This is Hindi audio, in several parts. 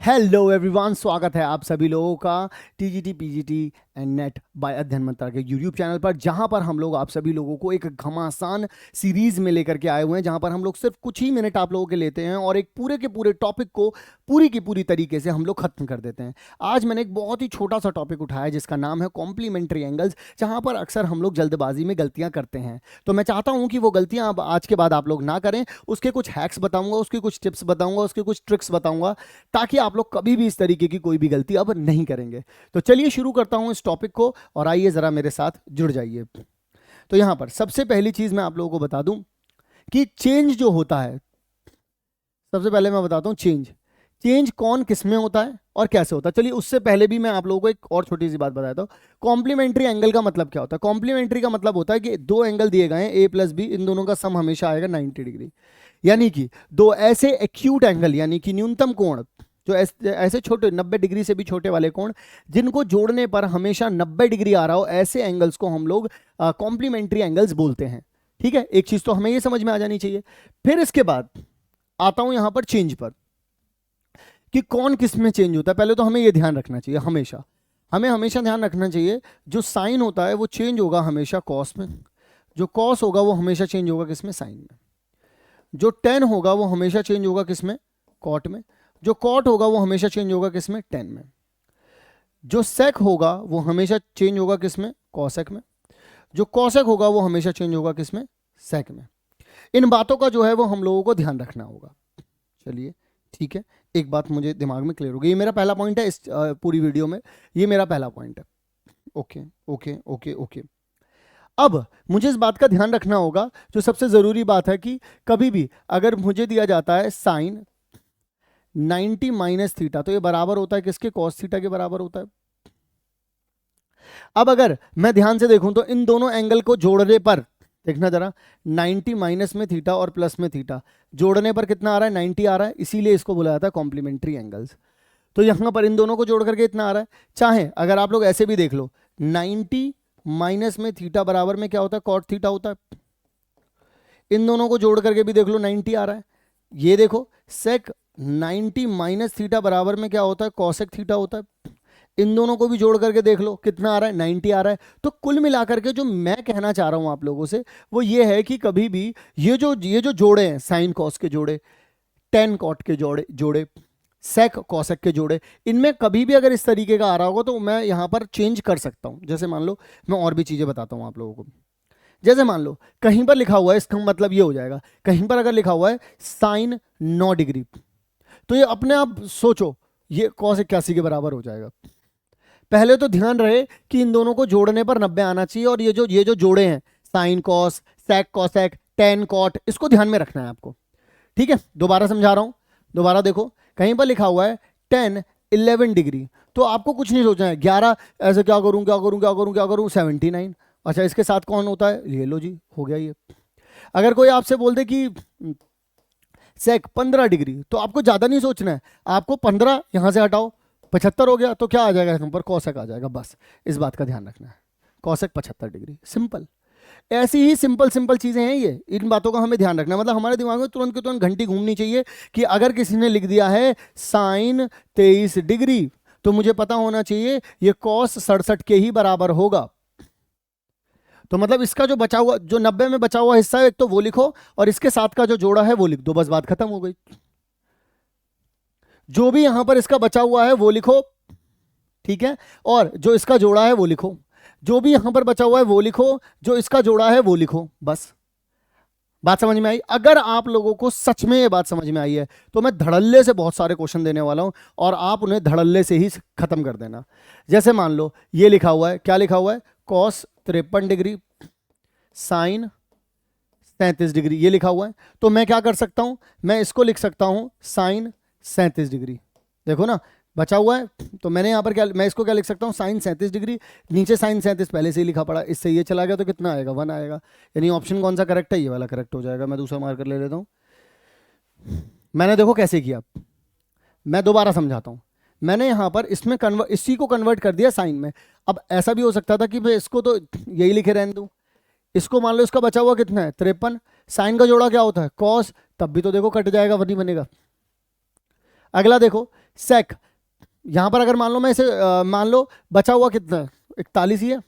हेलो एवरीवन, स्वागत है आप सभी लोगों का TGT PGT and NET by Adhyayan Mantra के यूट्यूब चैनल पर, जहां पर हम लोग आप सभी लोगों को एक घमासान सीरीज में लेकर के आए हुए हैं, जहां पर हम लोग सिर्फ कुछ ही मिनट आप लोगों के लेते हैं और एक पूरे के पूरे टॉपिक को पूरी की पूरी तरीके से हम लोग खत्म कर देते हैं। आज मैंने एक बहुत ही छोटा सा टॉपिक उठाया जिसका नाम है कॉम्प्लीमेंट्री एंगल्स, जहां पर अक्सर हम लोग जल्दबाजी में गलतियां करते हैं। तो मैं चाहता हूं कि वो गलतियां अब आज के बाद आप लोग ना करें। उसके कुछ हैक्स बताऊंगा, उसके कुछ टिप्स बताऊंगा, उसके कुछ ट्रिक्स बताऊंगा, ताकि आप लोग कभी भी इस तरीके की कोई भी गलती अब नहीं करेंगे। तो चलिए शुरू करता हूं इस टॉपिक को और आइए जरा मेरे साथ जुड़ जाइए। तो यहां पर सबसे पहली चीज मैं आप लोगों को बता दूं कि चेंज जो होता है, सबसे पहले मैं बताता हूं चेंज चेंज कौन किस में होता है और कैसे होता है। चलिए उससे पहले भी मैं आप लोगों को एक और छोटी सी बात बताता हूं। कॉम्प्लीमेंट्री एंगल का मतलब क्या होता है? कॉम्प्लीमेंट्री का मतलब होता है कि दो एंगल दिए गए हैं ए प्लस बी, इन दोनों का सम हमेशा आएगा 90 डिग्री। यानी कि दो ऐसे एक्यूट एंगल यानी कि न्यूनतम कोण, जो ऐसे छोटे 90 डिग्री से भी छोटे वाले कोण जिनको जोड़ने पर हमेशा 90 डिग्री आ रहा हो, ऐसे एंगल्स को हम लोग कॉम्प्लीमेंट्री एंगल्स बोलते हैं। ठीक है, एक चीज तो हमें ये समझ में आ जानी चाहिए। फिर इसके बाद आता हूं यहां पर चेंज पर, कि कौन किस में चेंज होता है। पहले तो हमें ये ध्यान रखना चाहिए, हमें हमेशा ध्यान रखना चाहिए, जो साइन होता है वो चेंज होगा हमेशा कॉस में, जो कॉस होगा वो हमेशा चेंज होगा किस में? साइन में। जो टेन होगा वो हमेशा चेंज होगा किस में? कॉट में। जो कॉट होगा वो हमेशा चेंज होगा किस में? टेन में। जो सेक होगा वो हमेशा चेंज होगा किस में? कॉसेक में। जो कॉसेक होगा वो हमेशा चेंज होगा किस में? सेक में। इन बातों का जो है वो हम लोगों को ध्यान रखना होगा। चलिए ठीक है, एक बात मुझे दिमाग में क्लियर हो गई। ये मेरा पहला पॉइंट है इस पूरी वीडियो में, ये मेरा पहला पॉइंट है। Okay okay okay okay. अब मुझे इस बात का ध्यान रखना होगा, जो सबसे जरूरी बात है, कि कभी भी अगर मुझे दिया जाता है साइन 90 माइनस थीटा, तो ये बराबर होता है किसके? कॉस थीटा के बराबर होता है। अब अगर मैं ध्यान से देखूं तो इन दोनों एंगल को जोड़ने पर, देखना जरा, 90 माइनस में थीटा और प्लस में थीटा जोड़ने पर कितना आ रहा है? 90 आ रहा है, इसीलिए इसको बोला जाता है कॉम्प्लीमेंट्री एंगल्स। तो यहां पर इन दोनों को जोड़ करके इतना आ रहा है। चाहे अगर आप लोग ऐसे भी देख लो, 90 माइनस में थीटा बराबर में क्या होता है? कॉट थीटा होता है। इन दोनों को जोड़ करके भी देख लो, 90 आ रहा है। ये देखो, सेक 90 माइनस थीटा बराबर में क्या होता है? कॉसेक थीटा होता है। इन दोनों को भी जोड़ करके देख लो, कितना आ रहा है? 90 आ रहा है। तो कुल मिलाकर के जो मैं कहना चाह रहा हूं आप लोगों से वो ये है कि कभी भी ये जो जोड़े हैं, साइन कॉस के जोड़े, टेन कॉट के जोड़े, सेक कॉसेक के जोड़े, इनमें कभी भी अगर इस तरीके का आ रहा होगा तो मैं यहां पर चेंज कर सकता हूं। जैसे मान लो, मैं और भी चीजें बताता हूं आप लोगों को। जैसे मान लो कहीं पर लिखा हुआ है, इसका मतलब ये हो जाएगा, कहीं पर अगर लिखा हुआ है साइन 9 डिग्री, तो ये अपने आप सोचो ये कॉस 81 के बराबर हो जाएगा। पहले तो ध्यान रहे कि इन दोनों को जोड़ने पर 90 आना चाहिए, और ये जो जोड़े हैं, sine cos, sec cosec, tan cot, इसको ध्यान में रखना है आपको। ठीक है, दोबारा समझा रहा हूं, दोबारा देखो, कहीं पर लिखा हुआ है 10 11 डिग्री, तो आपको कुछ नहीं सोचना है 11 ऐसे क्या करूं क्या करूं क्या करूं क्या करूं, 79। अच्छा, इसके साथ कौन होता है? ये लो जी, हो गया ये। अगर कोई आपसे बोल दे कि सेक 15 डिग्री, तो आपको ज़्यादा नहीं सोचना है, आपको 15 यहाँ से हटाओ, 75 हो गया, तो क्या आ जाएगा यहाँ पर? कॉसेक आ जाएगा। बस इस बात का ध्यान रखना है, कॉसेक 75 डिग्री, सिंपल। ऐसी ही सिंपल सिंपल चीज़ें हैं ये, इन बातों का हमें ध्यान रखना है। मतलब हमारे दिमाग में तुरंत की तुरंत घंटी घूमनी चाहिए कि अगर किसी ने लिख दिया है साइन 23 डिग्री, तो मुझे पता होना चाहिए ये कॉस 67 के ही बराबर होगा। तो मतलब इसका जो बचा हुआ, जो 90 में बचा हुआ हिस्सा है, एक तो वो लिखो, और इसके साथ का जो जोड़ा है वो लिख दो, बस बात खत्म हो गई। जो भी यहां पर इसका बचा हुआ है वो लिखो, ठीक है, और जो इसका जोड़ा है वो लिखो। जो भी यहां पर बचा हुआ है वो लिखो, जो इसका जोड़ा है वो लिखो। बस बात समझ में आई? अगर आप लोगों को सच में ये बात समझ में आई है तो मैं धड़ल्ले से बहुत सारे क्वेश्चन देने वाला हूं, और आप उन्हें धड़ल्ले से ही खत्म कर देना। जैसे मान लो ये लिखा हुआ है, क्या लिखा हुआ है? कॉस 53 डिग्री, साइन 37 डिग्री, ये लिखा हुआ है। तो मैं क्या कर सकता हूं? मैं इसको लिख सकता हूं साइन 37 डिग्री। देखो ना, बचा हुआ है, तो मैंने यहां पर क्या, मैं इसको क्या लिख सकता हूं? Sign 37 degree. नीचे साइन 37 पहले से ही लिखा पड़ा, इससे ये चला गया तो कितना आएगा? 1 आएगा। यानी ऑप्शन कौन सा करेक्ट है? ये वाला करेक्ट हो जाएगा। मैं दूसरा मार्कर ले लेता हूं। मैंने देखो कैसे किया, मैं दोबारा समझाता हूं। मैंने यहां पर इसमें इसी को कन्वर्ट कर दिया साइन में। अब ऐसा भी हो सकता था कि मैं इसको तो यही लिखे रहने दूं, इसको मान लो इसका बचा हुआ कितना है? 53। साइन का जोड़ा क्या होता है? कॉस, तब भी तो देखो कट जाएगा, वही बनेगा। अगला देखो, सेक, यहाँ पर अगर मान लो मैं इसे मान लो बचा हुआ कितना है 41 ही है,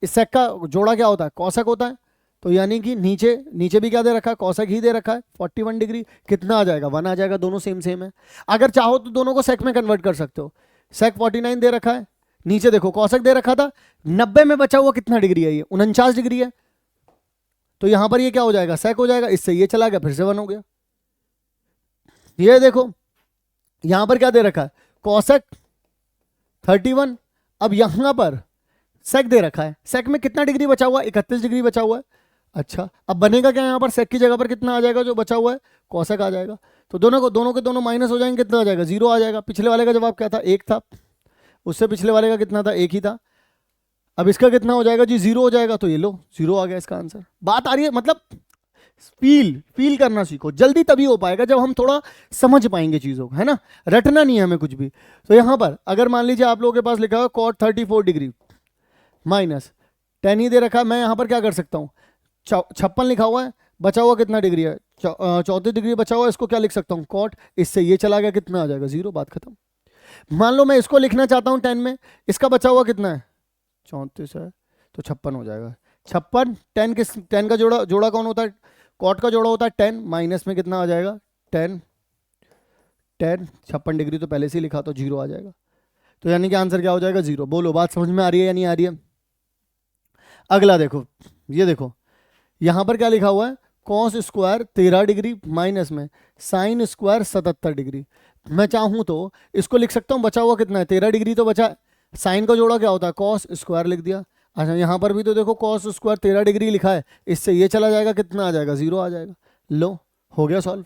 इस सेक का जोड़ा क्या होता है कोसेक होता है, तो यानी कि नीचे नीचे भी क्या दे रखा है कोसेक ही दे रखा है 41 डिग्री, कितना आ जाएगा 1 आ जाएगा, दोनों सेम सेम है। अगर चाहो तो दोनों को सेक में कन्वर्ट कर सकते हो, सेक 49 दे रखा है, नीचे देखो कोसेक दे रखा था, 90 में बचा हुआ कितना डिग्री है, ये 49 डिग्री है, तो यहां पर ये क्या हो जाएगा सेक हो जाएगा, इससे ये चला गया फिर से 1 हो गया। ये देखो यहां पर क्या दे रखा है कोसेक 31, अब यहां पर सेक दे रखा है, सेक में कितना डिग्री बचा हुआ है 31 डिग्री बचा हुआ है। अच्छा अब बनेगा क्या यहाँ पर सेक की जगह पर कितना आ जाएगा जो बचा हुआ है कोसेक आ जाएगा, तो दोनों के दोनों माइनस हो जाएंगे, कितना आ जाएगा 0 आ जाएगा। पिछले वाले का जवाब क्या था 1 था, उससे पिछले वाले का कितना था 1 ही था, अब इसका कितना हो जाएगा जी 0 हो जाएगा, तो ये लो 0 आ गया इसका आंसर। बात आ रही है, मतलब फील करना सीखो, जल्दी तभी हो पाएगा जब हम थोड़ा समझ पाएंगे चीज़ों को, है ना, रटना नहीं है हमें कुछ भी। तो यहाँ पर अगर मान लीजिए आप लोगों के पास लिखा हुआ कॉट 34 डिग्री माइनस 10 ही दे रखा है, मैं यहाँ पर क्या कर सकता हूँ 56 लिखा हुआ है, बचा हुआ कितना डिग्री है 34 डिग्री बचा हुआ है, इसको क्या लिख सकता हूँ कॉट, इससे ये चला गया कितना आ जाएगा 0, बात खत्म। मान लो मैं इसको लिखना चाहता हूँ 10 में, इसका बचा हुआ कितना है 34 है, तो 56 हो जाएगा, 56 10 का जोड़ा कौन होता है कॉट का जोड़ा होता है 10, माइनस में कितना आ जाएगा 10 56 डिग्री तो पहले से ही लिखा तो 0 आ जाएगा, तो यानी कि आंसर क्या हो जाएगा 0। बोलो बात समझ में आ रही है या नहीं आ रही है। अगला देखो, ये देखो यहां पर क्या लिखा हुआ है कॉस स्क्वायर 13 डिग्री माइनस में साइन स्क्वायर 77 डिग्री, मैं चाहूं तो इसको लिख सकता हूं बचा हुआ कितना है 13 डिग्री तो बचा, साइन का जोड़ा क्या होता है कॉस स्क्वायर लिख दिया। अच्छा यहाँ पर भी तो देखो कॉस स्क्वायर 13 डिग्री लिखा है, इससे ये चला जाएगा कितना आ जाएगा 0 आ जाएगा, लो हो गया सॉल्व।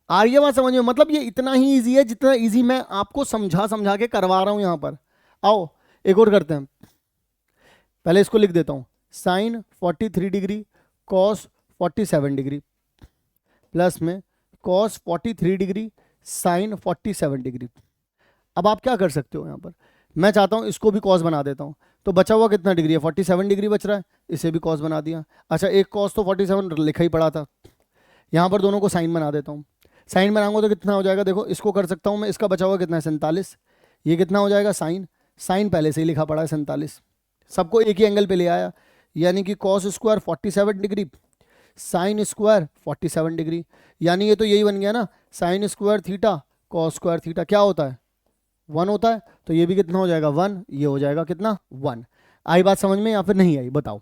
आ रही है बात समझ में, मतलब ये इतना ही ईजी है जितना ईजी मैं आपको समझा समझा के करवा रहा हूं यहाँ पर। आओ एक और करते हैं, पहले इसको लिख देता हूँ sine 43 degree cos 47 degree plus में कॉस 43 डिग्री साइन 47 डिग्री। अब आप क्या कर सकते हो यहाँ पर, मैं चाहता हूँ इसको भी कॉस बना देता हूँ, तो बचा हुआ कितना डिग्री है 47 डिग्री बच रहा है, इसे भी कॉस बना दिया। अच्छा एक कॉस तो 47 लिखा ही पड़ा था, यहाँ पर दोनों को साइन बना देता हूँ, साइन बनाऊंगा तो कितना हो जाएगा देखो, इसको कर सकता हूँ मैं, इसका बचा हुआ कितना है 47, ये कितना हो जाएगा साइन, साइन पहले से ही लिखा पड़ा है 47, सबको एक ही एंगल पे ले आया, यानी कि cos square 47 degree sine square 47 degree, यानी ये तो यही बन गया ना sine square theta cos square theta क्या होता है 1 होता है, तो ये भी कितना हो जाएगा 1, ये हो जाएगा कितना 1। आई बात समझ में या फिर नहीं आई बताओ,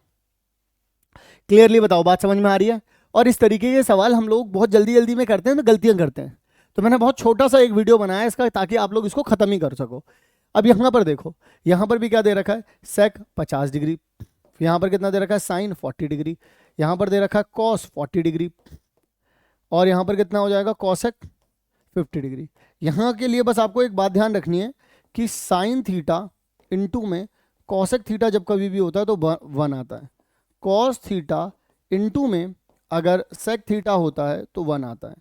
क्लियरली बताओ बात समझ में आ रही है। और इस तरीके के सवाल हम लोग बहुत जल्दी जल्दी में करते हैं तो गलतियां करते हैं, तो मैंने बहुत छोटा सा एक वीडियो बनाया है इसका ताकि आप लोग इसको खत्म ही कर सको। अब यहाँ पर देखो, यहाँ पर भी क्या दे रखा है सेक 50 डिग्री, यहाँ पर कितना दे रखा है साइन 40 डिग्री, यहाँ पर दे रखा है कॉस 40 डिग्री, और यहाँ पर कितना हो जाएगा कॉसेक 50 डिग्री। यहाँ के लिए बस आपको एक बात ध्यान रखनी है कि साइन थीटा इंटू में कॉसेक थीटा जब कभी भी होता है तो 1 आता है, कॉस थीटा इंटू में अगर सेक थीटा होता है तो 1 आता है,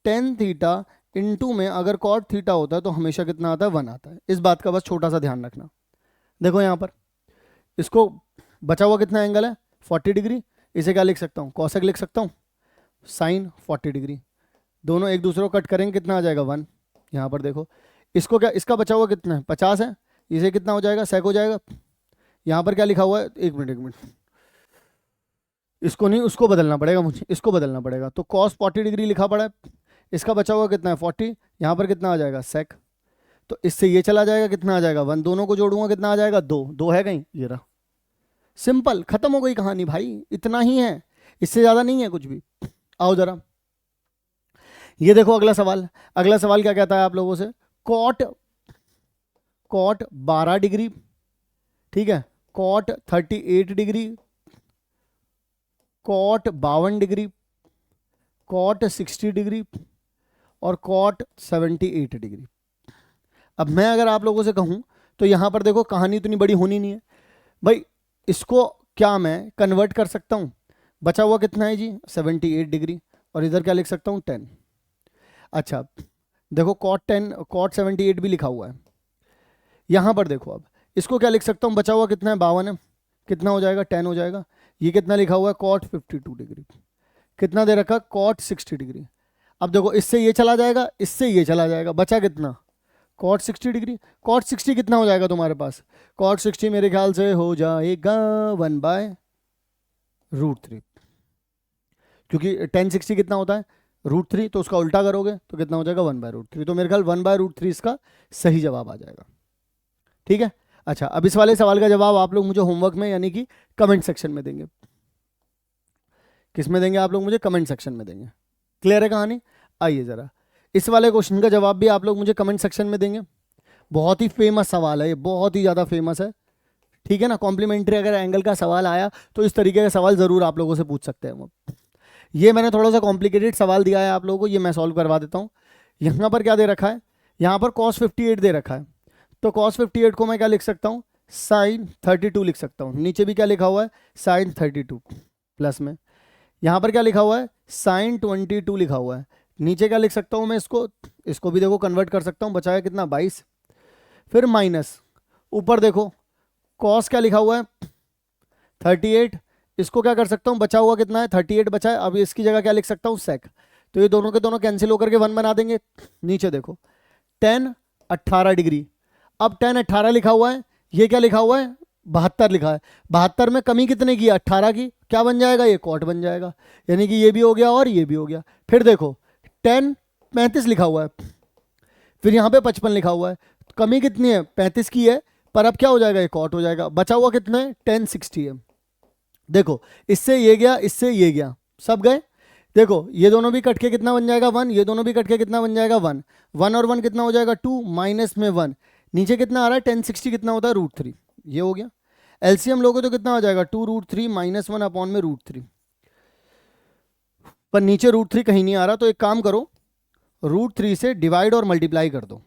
टेन थीटा इंटू में अगर कॉट थीटा होता है तो हमेशा कितना आता है 1 आता है। इस बात का बस छोटा सा ध्यान रखना। देखो यहाँ पर इसको बचा हुआ कितना एंगल है 40 डिग्री, इसे क्या लिख सकता हूँ कॉसेक लिख सकता हूँ साइन 40 डिग्री, दोनों एक दूसरे को कट करेंगे कितना आ जाएगा 1। यहाँ पर देखो इसको क्या, इसका बचा हुआ कितना है 50 है, इसे कितना हो जाएगा सेक हो जाएगा। यहाँ पर क्या लिखा हुआ है एक मिनट इसको नहीं उसको बदलना पड़ेगा मुझे, इसको बदलना पड़ेगा, तो कॉस 40 डिग्री लिखा पड़ा है, इसका बचा हुआ कितना है 40, यहाँ पर कितना आ जाएगा सेक, तो इससे ये चला जाएगा कितना आ जाएगा 1, दोनों को जोड़ूंगा कितना आ जाएगा 2, 2 है कहीं ये रहा, सिंपल खत्म हो गई कहानी भाई, इतना ही है, इससे ज़्यादा नहीं है कुछ भी। आओ जरा ये देखो अगला सवाल, अगला सवाल क्या कहता है आप लोगों से, कॉट 12 डिग्री, ठीक है, cot 38 degree, cot 52 degree, cot 60 degree और कॉट 78 डिग्री। अब मैं अगर आप लोगों से कहूं तो यहां पर देखो कहानी इतनी बड़ी होनी नहीं है भाई, इसको क्या मैं कन्वर्ट कर सकता हूं, बचा हुआ कितना है जी 78 डिग्री, और इधर क्या लिख सकता हूं 10। अच्छा देखो कॉट 78 भी लिखा हुआ है, यहां पर देखो अब इसको क्या लिख सकता हूं, बचा हुआ कितना है 52 है, कितना हो जाएगा 10 हो जाएगा, ये कितना लिखा हुआ है कॉट 52 डिग्री, कितना दे रखा कॉट 60 डिग्री। अब देखो इससे ये चला जाएगा, इससे ये चला जाएगा, बचा कितना कॉट 60 डिग्री, कॉट 60 कितना हो जाएगा तुम्हारे पास? कॉट 60 मेरे ख्याल से हो जाएगा 1/√3, क्योंकि tan 60 कितना होता है? √3, तो उसका उल्टा करोगे तो कितना हो जाएगा? 1/√3। तो मेरे ख्याल 1/√3 इसका सही जवाब आ जाएगा। ठीक है। अच्छा, अब इस वाले सवाल का जवाब आप लोग मुझे होमवर्क में यानी कि कमेंट सेक्शन में देंगे। किस में देंगे आप लोग? मुझे कमेंट सेक्शन में देंगे। क्लियर है कहानी? आइए जरा, इस वाले क्वेश्चन का जवाब भी आप लोग मुझे कमेंट सेक्शन में देंगे। बहुत ही फेमस सवाल है ये, बहुत ही ज़्यादा फेमस है। ठीक है ना, कॉम्प्लीमेंट्री अगर एंगल का सवाल आया तो इस तरीके का सवाल ज़रूर आप लोगों से पूछ सकते हैं वो। ये मैंने थोड़ा सा कॉम्प्लिकेटेड सवाल दिया है आप लोगों को, ये मैं सॉल्व करवा देता हूँ। यहाँ पर क्या दे रखा है? यहाँ पर cos 58 दे रखा है, तो cos 58 को मैं क्या लिख सकता हूँ? sin 32 लिख सकता हूँ। नीचे भी क्या लिखा हुआ है? sin 32 प्लस में यहाँ पर क्या लिखा हुआ है? sin 22 लिखा हुआ है। नीचे क्या लिख सकता हूँ मैं? इसको भी देखो कन्वर्ट कर सकता हूँ, बचाया कितना? 22। फिर माइनस, ऊपर देखो cos क्या लिखा हुआ है? 38। इसको क्या कर सकता हूँ? बचा हुआ कितना है? 38 बचा है। अब इसकी जगह क्या लिख सकता हूँ? sec। तो ये दोनों के दोनों कैंसिल होकर के 1 बना देंगे। नीचे देखो tan 18 डिग्री। अब tan 18 लिखा हुआ है, ये क्या लिखा हुआ है? 72 लिखा है। 72 में कमी कितने की? 18 की। क्या बन जाएगा? ये कॉट बन जाएगा, यानी कि ये भी हो गया और ये भी हो गया। फिर देखो tan 35 लिखा हुआ है, फिर यहाँ पे 55 लिखा हुआ है। कमी कितनी है? 35 की है, पर अब क्या हो जाएगा? ये कॉट हो जाएगा। बचा हुआ कितना है? tan 60 है। देखो इससे ये गया, इससे ये गया, सब गए। देखो ये दोनों भी कट के कितना बन जाएगा? 1। ये दोनों भी कट के कितना बन जाएगा? 1। 1 और 1 कितना हो जाएगा? 2, माइनस में 1। नीचे कितना आ रहा है? tan 60 कितना होता है? √3। ये हो गया। एलसीएम लोगे तो कितना हो जाएगा? 2√3 माइनस 1 अपॉन में √3। पर नीचे √3 कहीं नहीं आ रहा, तो एक काम करो, √3 से डिवाइड और मल्टीप्लाई कर दो।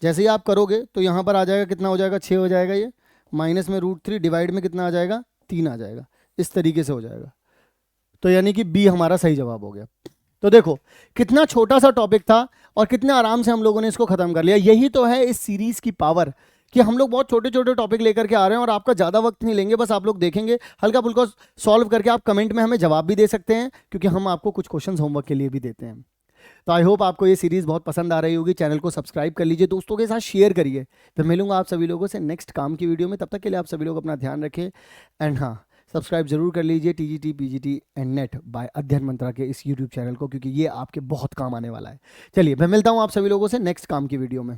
जैसे ही आप करोगे तो यहाँ पर आ जाएगा, कितना हो जाएगा? 6 हो जाएगा। ये माइनस में √3 डिवाइड में कितना आ जाएगा? 3 आ जाएगा। इस तरीके से हो जाएगा। तो यानी कि बी हमारा सही जवाब हो गया। तो देखो कितना छोटा सा टॉपिक था और कितने आराम से हम लोगों ने इसको खत्म कर लिया। यही तो है इस सीरीज की पावर, कि हम लोग बहुत छोटे छोटे टॉपिक लेकर के आ रहे हैं और आपका ज़्यादा वक्त नहीं लेंगे। बस आप लोग देखेंगे, हल्का फुल्का सॉल्व करके आप कमेंट में हमें जवाब भी दे सकते हैं, क्योंकि हम आपको कुछ क्वेश्चंस होमवर्क के लिए भी देते हैं। तो आई होप आपको ये सीरीज़ बहुत पसंद आ रही होगी। चैनल को सब्सक्राइब कर लीजिए, दोस्तों के साथ शेयर करिए। फिर मिलूंगा आप सभी लोगों से नेक्स्ट काम की वीडियो में। तब तक के लिए आप सभी लोग अपना ध्यान रखें। एंड हाँ, सब्सक्राइब जरूर कर लीजिए TGT PGT and NET by Adhyayan Mantra के इस यूट्यूब चैनल को, क्योंकि ये आपके बहुत काम आने वाला है। चलिए मैं मिलता हूँ आप सभी लोगों से नेक्स्ट काम की वीडियो में।